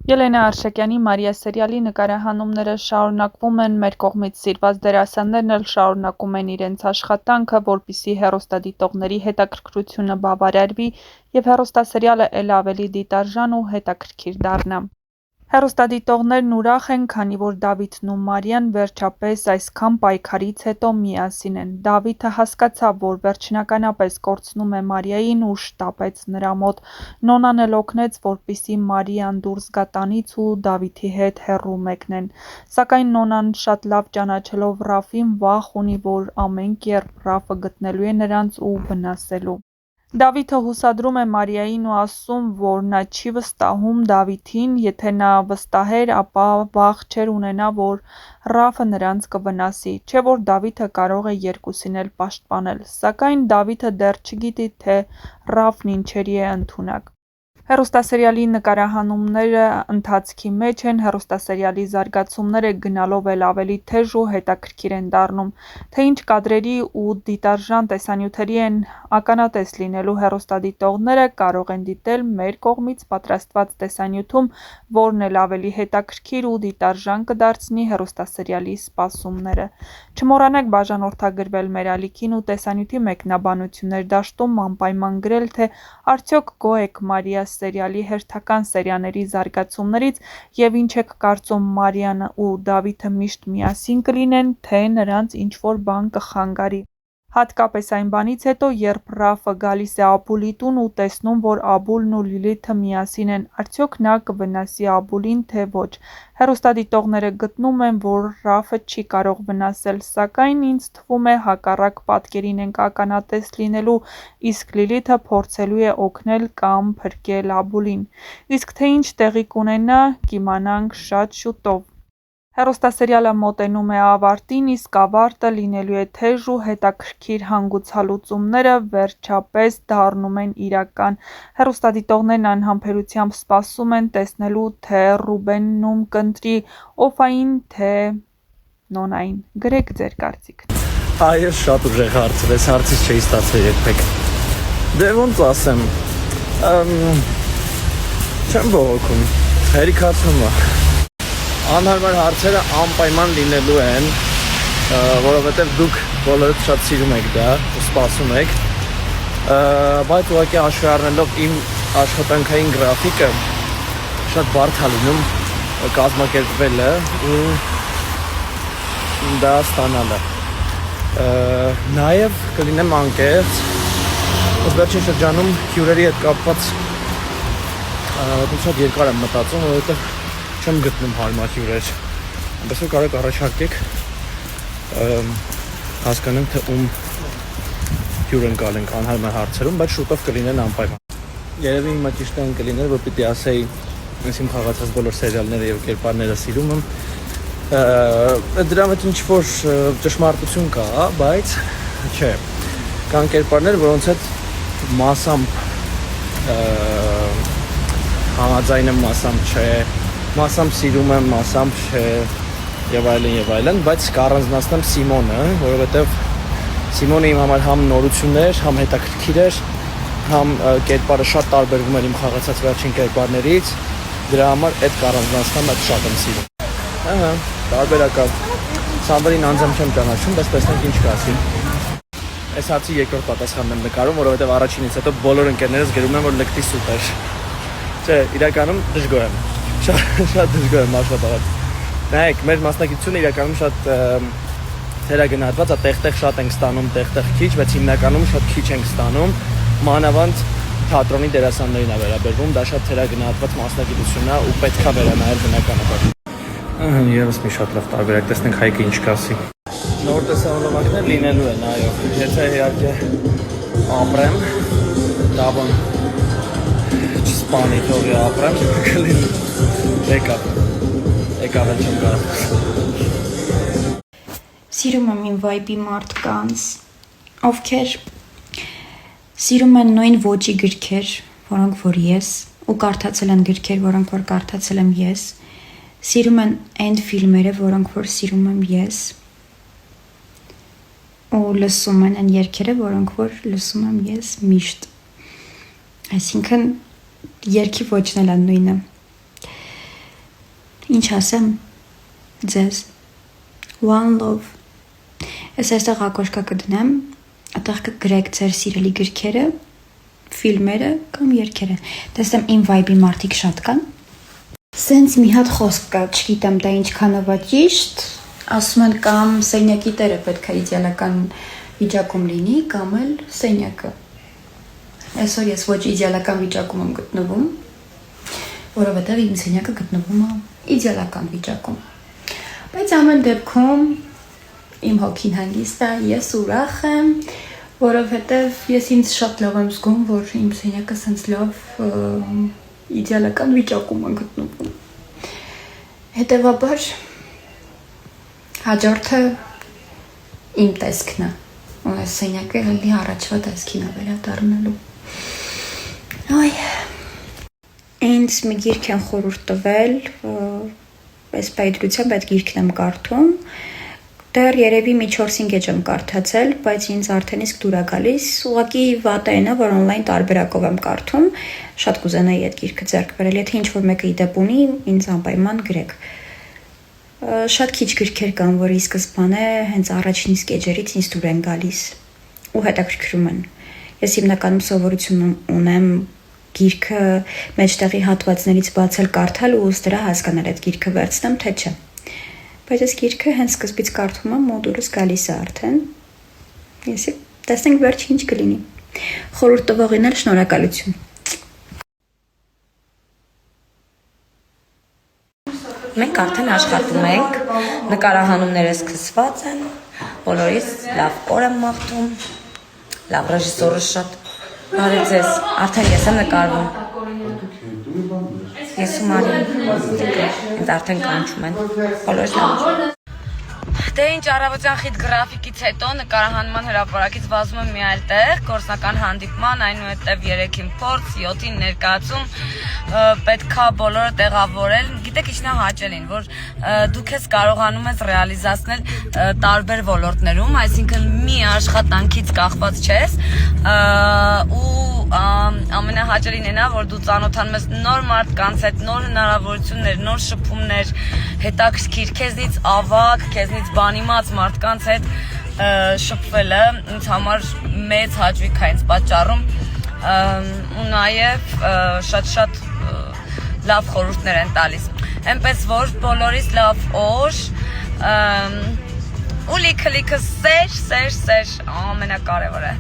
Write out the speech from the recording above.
Ելենա Արշակյանի «Մարիա» սերիալի նկարահանումները շարունակվում են, մեր կողմից սիրված դերասաններն էլ շարունակում են իրենց աշխատանքը, որպեսզի հեռուստադիտողների հետաքրքրությունը բավարարվի և հեռուստասերիալը էլ ավելի դիտարժան ու հետաքրքիր դառնա։ Հեռուստադիտողներն ուրախ են, քանի որ Դավիթն ու Մարիան վերջապես այսքան պայքարից հետո միասին են։ Դավիթը հասկացավ, որ վերջնականապես կորցնում է Մարիային ու շտապեց նրա մոտ։ Նոնան էլ օգնեց, որպեսզի Մարիան դուրս գա տանից ու Դավիթի հետ հեռու մեկնեն։ Սակայն Նոնան շատ լավ ճանաչելով Ռաֆին վախ ունի, որ ամեն կերպ Ռաֆը գտնելու է նրանց ու վնասելու։ Դավիթը հուսադրում է Մարիային ու ասում, որ նա չի վստահում Դավիթին, եթե նա վստահեր, ապա վախ չէր ունենա, որ Ռաֆը նրանց կվնասի, չէ՞ որ Դավիթը կարող է երկուսին էլ պաշտպանել, սակայն Դավիթը դեռ չգիտի, թե Ռաֆն ինչերի է ընդունակ։ Հեռուստասերիալի նկարահանումները ընթացքի մեջ են, հեռուստասերիալի զարգացումները գնալով էլ ավելի թեժ ու հետաքրքիր են դառնում, թե ինչ կադրերի ու դիտարժան տեսանյութերի են ականատես լինելու հեռուստադիտողները կարող են դիտել մեր կողմից պատրաստված տեսանյութում, որն էլ ավելի հետաքրքիր ու դիտարժան կդարձնի հեռուստասերիալի սպասումները։ Չմոռանաք բաժանորդագրվել մեր ալիքին ու տեսանյութի մեկնաբանություններ դաշտում անպայման գրել, թե արդյոք գոհ եք «Մարիա» սերիալի հերթական սերիաների զարգացումներից և ինչ եք կարծում Մարիան ու Դավիթը միշտ միասին կլինեն, թե նրանց ինչ-որ բան կխանգարի։ Հատկապես այն բանից հետո, երբ Ռաֆը գալիս է Աբուլի տուն ու տեսնում, որ Աբուլն ու Լիլիթը միասին են, արդյոք նա կվնասի Աբուլին, թե ոչ։ Հեռուստադիտողները գտնում են, որ Ռաֆը չի կարող վնասել, սակայն ինձ թվում է հակառակ պատկերին ենք ականատես լինելու, իսկ Լիլիթը փորձելու է օգնել կամ փրկել Աբուլին։ Իսկ թե ինչ տեղի կունենա, կիմանանք շատ շուտով։ Հեռուստասերիալը մոտենում է ավարտին, իսկ ավարտը լինելու է թեժ ու հետաքրքիր, հանգուցալուծումները վերջապես դառնում են իրական։ Հեռուստադիտողներն անհամբերությամբ սպասում են տեսնելու, թե Ռուբենն ում կընտրի՝ Օֆային, թե Նոնային։ Գրեք ձեր կարծիքն։ Այո, շատ ուժեղ հարց էր, այս հարցից չէի ստացել երբեք։ Դե ոնց ասեմ, չեմ բողոքում, հերիքացնում է։ Անհարմար հարցերը անպայման լինելու են, որովհետև դուք բոլորդ շատ սիրում եք դա ու սպասում եք, բայց ուղղակի հաշվի առնելով իմ աշխատանքային գրաֆիկը շատ բարդ է լինում կազմակերպվելը ու դա ստանալը։ Նաև կլինեմ անկեղծ, վերջին շրջանում հյուրերի հետ կապված շատ երկար եմ մտածում, որովհետև չեմ գտնում հարմար հյուրեր, այնպես որ կարող առաջարկեք, հասկանեմ, թե ում հյուրընկալ ենք անհարմար հարցերում, բայց շուտով կլինեն անպայման։ Երևի հիմա ճիշտ են կլիներ, որ պիտի ասեի ես իմ խաղացած բոլոր սերիալները և կերպարները սիրում եմ, դրա մեջ ինչ-որ ճշմարտություն կա, բայց չէ, կան կերպարներ, որոնց հետ մասամբ համաձայն եմ, մասամբ չէ, մասամբ սիրում եմ, մասամբ չէ և այլն, բայց կառանձնացնեմ Սիմոնը, որովհետև Սիմոնը իմ համար համ նորություն էր, համ հետաքրքիր էր, համ կերպարը շատ տարբերվում էր իմ խաղացած վերջին կերպարներից, դրա համար այդ կառանձնացնեմ, այդ շատ եմ սիրում։ Տարբերակա, Սամվելին անձամբ չեմ ճանաչում, բայց տեսնենք ինչ կասի։ Այս հարցի երկրորդ պատասխանն եմ նկարում, որովհետև առաջինից հետո բոլոր ընկերներս գրում են, որ լկտի սուպեր։ Չէ, իրականում դժգոհ եմ, շատ դժգոհ եմ աշխատավարձ։ Նայեք, մեր մասնակիցությունը իրականում շատ թերագնահատված է, տեղ-տեղ շատ ենք ստանում, տեղ-տեղ քիչ, բայց հիմնականում շատ քիչ ենք ստանում, մանավանդ թատրոնի դերասաններին է վերաբերվում, դա շատ թերագնահատված մասնակիցություն է ու պետք է վերանայել բնականաբար։ Եվս մի շատ լավ տարբերակ, տեսնենք Հայկը ինչ կասի։ Նոր տեսահոլովակներ լինելու են, այո, եթե իհարկե ապրեմ, դաբան չսպանի թողի ապրեմ, կլինի, եկավ են չեմ կարող։ Սիրում եմ իմ վայբի մարդկանց, ովքեր սիրում են նույն ոճի գրքեր, որոնք որ ես, ու կարդացել են գրքեր, որոնք որ կարդացել եմ ես, սիրում են այն ֆիլմերը, որոնք որ սիրում եմ ես, ու լսում են այն երգերը, որոնք որ լսում եմ ես միշտ։ Այսինքն երգի ոճն էլ է նույնը։ Ինչ ասեմ ձեզ, one love, ես այստեղ ակոշկա կդնեմ, այդտեղ կգրեք ձեր սիրելի գրքերը, ֆիլմերը կամ երգերը, տեսնեմ իմ վայբի մարդիկ շատ կան, սենց մի հատ խոսք կա, չգիտեմ դա ինչքանով է ճիշտ, ասում են կամ սենյակի տերը պետք է իդեալական վիճակում լինի, կամ էլ սենյակը, այսօր ես ոչ իդեալական վիճակում եմ գտնվում, որովհետև իմ սենյակը գտնվում է իդեալական վիճակում, բայց ամեն դեպքում իմ հոգին հանգիստ է, ես ուրախ եմ, որովհետև ես ինձ շատ լավ եմ զգում, որ իմ սենյակը սենց լավ իդեալական վիճակում է գտնվում։ Հետևաբար հաջորդը իմ տեսքն է, ու այս սենյակը հելի առաջվա տեսքին է վերադառնալու։ Այ, ինձ մի գիրք են խորհուրդ տվել, այս պայդրությամբ այդ գիրքն եմ կարդում, դեռ երևի մի 4-5 էջ եմ կարդացել, բայց ինձ արդեն իսկ դուր է գալիս, ուղղակի վատը այն է, որ օնլայն տարբերակով եմ կարդում, շատ կուզենայի այդ գիրքը ձեռք բերել, եթե ինչ-որ մեկը ի դեպ ունի, ինձ անպայման գրեք։ Շատ քիչ գրքեր կան, որ ի սկզբանե հենց առաջին իսկ էջերից ինձ դուր են գալիս ու հետաքրքրում են։ Ես հիմնականում սովորություն ունեմ գիրքը մեջտեղի հատվածներից բացել կարդալ ու ըստ դրա հասկանալ այդ գիրքը վերցնեմ, թե չէ։ Բայց այս գիրքը հենց սկզբից կարդում եմ, մոդուրս գալիս է արդեն։ Եսի տեսնենք վերջ ինչ կլինի։ Խորհուրդ տվողին էլ շնորհակալություն։ Մենք արդեն աշխատում ենք, նկարահանումները սկսված են, բոլորիս լավ օր եմ մաղթում, լավ ռեժիսորը շատ բարև ձեզ, արդեն ես եմ նկարվում, ես ու Մարին, ինձ արդեն կանչում են, բոլորիս լավ։ Դե ինչ առավոտյան խիտ գրաֆիկից հետո նկարահանման հրապարակից վազում եմ մի այլ տեղ, գործնական հանդիպման, այնուհետև 3-ին փորձ, 7-ին ներկայացում, պետքա բոլորը տեղավորել, գիտեք ինչն է հաճելին, որ դու քեզ կարողանում ես ռեալիզացնել տարբեր ոլորտներում, այսինքն մի աշխատանքից կախված չես, ու ամենահաճելին այն է, որ դու ծանոթանում ես նոր մարդկանց հետ, նոր հնարավորություններ, նոր շփումներ, հետաքրքիր, քեզնից ավագ, քեզնից բանիմաց մարդկանց հետ շփվելը ինձ համար մեծ հաճույք է ինձ պատճառում ու նաև շատ լավ խորհուրդներ են տալիս։ Էնպես որ բոլորիս լավ օր ու լիքը սեր ամենակարևորը։